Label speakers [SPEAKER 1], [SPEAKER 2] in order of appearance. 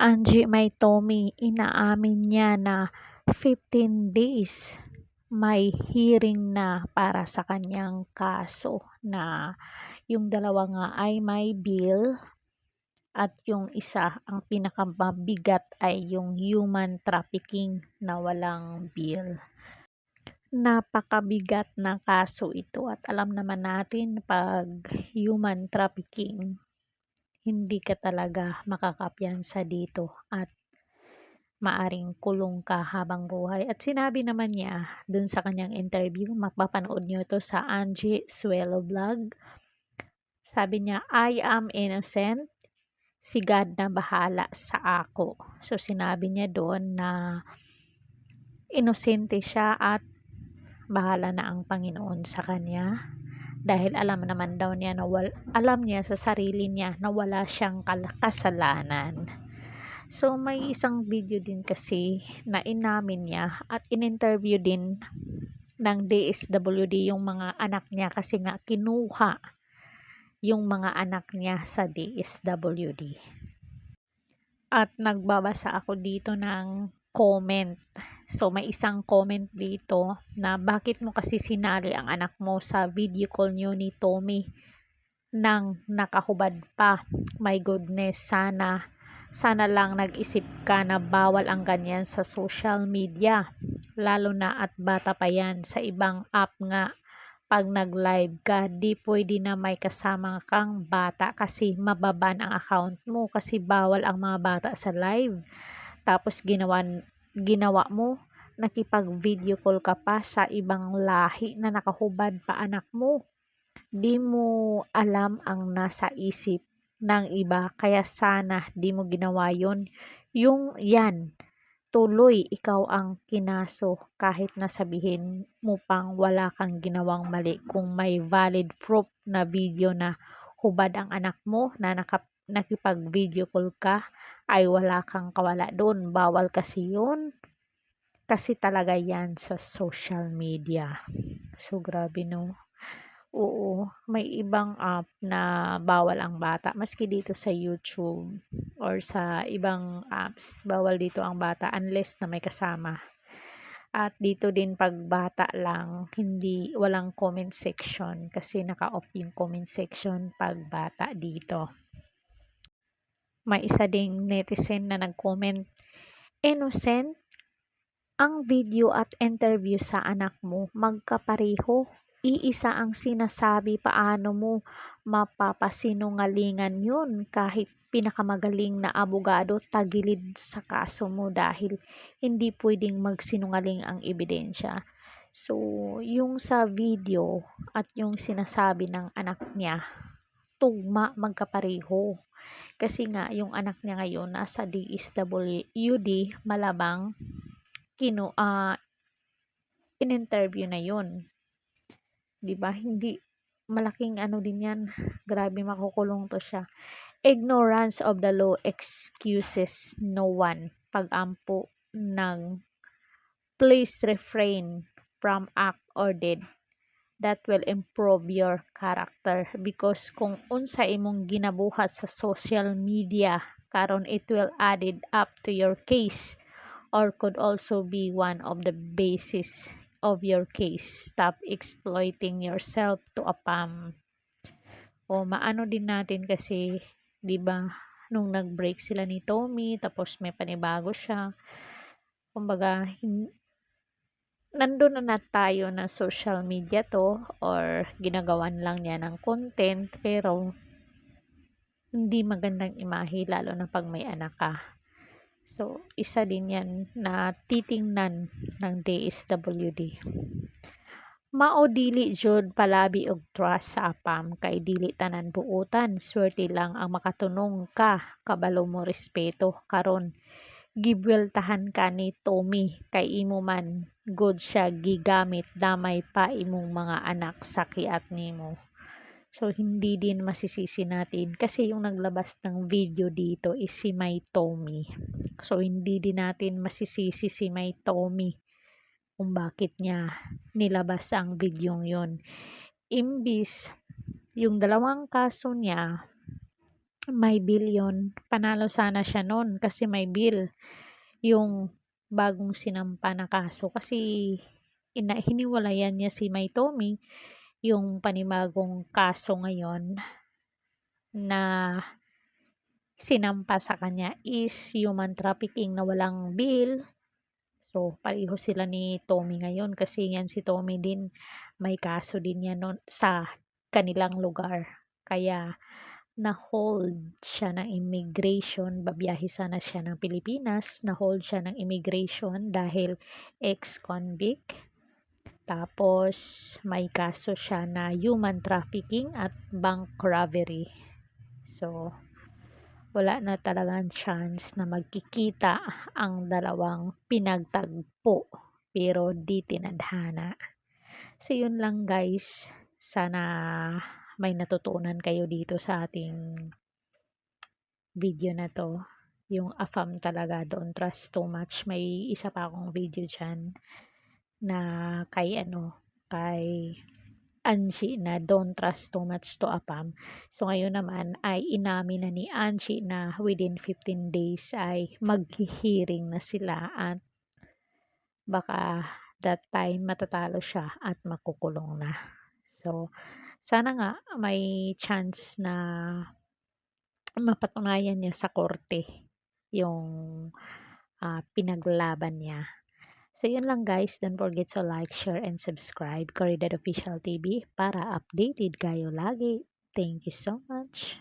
[SPEAKER 1] Angie May Tommy, inaamin niya na 15 days may hearing na para sa kanyang kaso na yung dalawa nga ay may bill at yung isa ang pinakamabigat ay yung human trafficking na walang bill. Napakabigat na kaso ito at alam naman natin pag human trafficking hindi ka talaga makakapiyansa dito at maaring kulong ka habang buhay. At sinabi naman niya dun sa kanyang interview, mapapanood niyo to sa Angie Suelo Vlog. Sabi niya, I am innocent. Si God na bahala sa ako. So sinabi niya doon na inosente siya at bahala na ang Panginoon sa kanya. Dahil alam naman daw niya na alam niya sa sarili niya na wala siyang kasalanan. So, may isang video din kasi na inamin niya at in-interview din ng DSWD yung mga anak niya kasi nga kinuha yung mga anak niya sa DSWD. At nagbabasa ako dito ng comment. So, may isang comment dito na bakit mo kasi sinali ang anak mo sa video call niyo ni Tommy nang nakahubad pa. My goodness, sana lang nag-isip ka na bawal ang ganyan sa social media. Lalo na at bata pa yan. Sa ibang app nga, pag nag-live ka, di pwede na may kasama kang bata kasi mababan ang account mo kasi bawal ang mga bata sa live. Tapos ginawa mo, nakipag-video call ka pa sa ibang lahi na nakahubad pa anak mo. Di mo alam ang nasa isip ng iba kaya sana di mo ginawa yon. Yung yan, tuloy ikaw ang kinaso kahit nasabihin mo pang wala kang ginawang mali kung may valid proof na video na hubad ang anak mo na nakipag-video call ka ay wala kang kawala doon. Bawal kasi yun. Kasi talaga yan sa social media. So, grabe no. Oo, may ibang app na bawal ang bata. Maski dito sa YouTube or sa ibang apps, bawal dito ang bata unless na may kasama. At dito din pag bata lang, walang comment section kasi naka-off yung comment section pag bata dito. May isa ding netizen na nag-comment, innocent, ang video at interview sa anak mo magkapareho. Iisa ang sinasabi, paano mo mapapasinungalingan yun kahit pinakamagaling na abogado tagilid sa kaso mo dahil hindi pwedeng magsinungaling ang ebidensya. So, yung sa video at yung sinasabi ng anak niya, tugma magkapareho. Kasi nga, yung anak niya ngayon nasa DSWD, Malabang, in-interview na yun. 'Di ba? Hindi malaking ano din 'yan. Grabe makukulong to siya. Ignorance of the law excuses no one. Pag-ampo ng please refrain from act or deed that will improve your character because kung unsa imong ginabuhat sa social media karon it will added up to your case or could also be one of the basis of your case. Stop exploiting yourself to a pam. O maano din natin kasi, 'di ba, nung nag-break sila ni Tommy tapos may panibago siya. Kumbaga, nandun na tayo na social media to or ginagawan lang niya ng content pero hindi magandang imahe lalo na pag may anak ka. So, isa din yan na titingnan ng DSWD. Mao dili jud palabi og trust sa apam kay dili tanan buotan, swerte lang ang makatunong ka, kabalo mo respeto karon gibweltahan ka ni Tommy kay imo man good siya gigamit damay pa imong mga anak sa kiat nimo. So hindi din masisisi natin kasi yung naglabas ng video dito is si May Tommy. So hindi din natin masisisi si May Tommy kung bakit niya nilabas ang videong yun. Imbis yung dalawang kaso niya may bill yun. Panalo sana siya nun kasi may bill yung bagong sinampa na kaso kasi hiniwalayan niya si May Tommy. Yung panibagong kaso ngayon na sinampa sa kanya is human trafficking na walang bill. So, pareho sila ni Tommy ngayon kasi yan si Tommy din may kaso din yan nun sa kanilang lugar. Kaya na-hold siya ng immigration, babiyahe sana siya ng Pilipinas, na-hold siya ng immigration dahil ex-convict. Tapos may kaso siya na human trafficking at bank robbery. So, wala na talagang chance na magkikita ang dalawang pinagtagpo pero di tinadhana. So, yun lang guys. Sana may natutunan kayo dito sa ating video na to. Yung AFAM talaga, don't trust too much. May isa pa akong video dyan na kay Angie na don't trust too much to AFAM. So ngayon naman ay inamin na ni Angie na within 15 days ay maghihiring na sila at baka that time matatalo siya at makukulong na. So sana nga may chance na mapatunayan niya sa korte yung pinaglaban niya. So, yun lang guys. Don't forget to like, share, and subscribe. Corridor Official TV para updated kayo lagi. Thank you so much.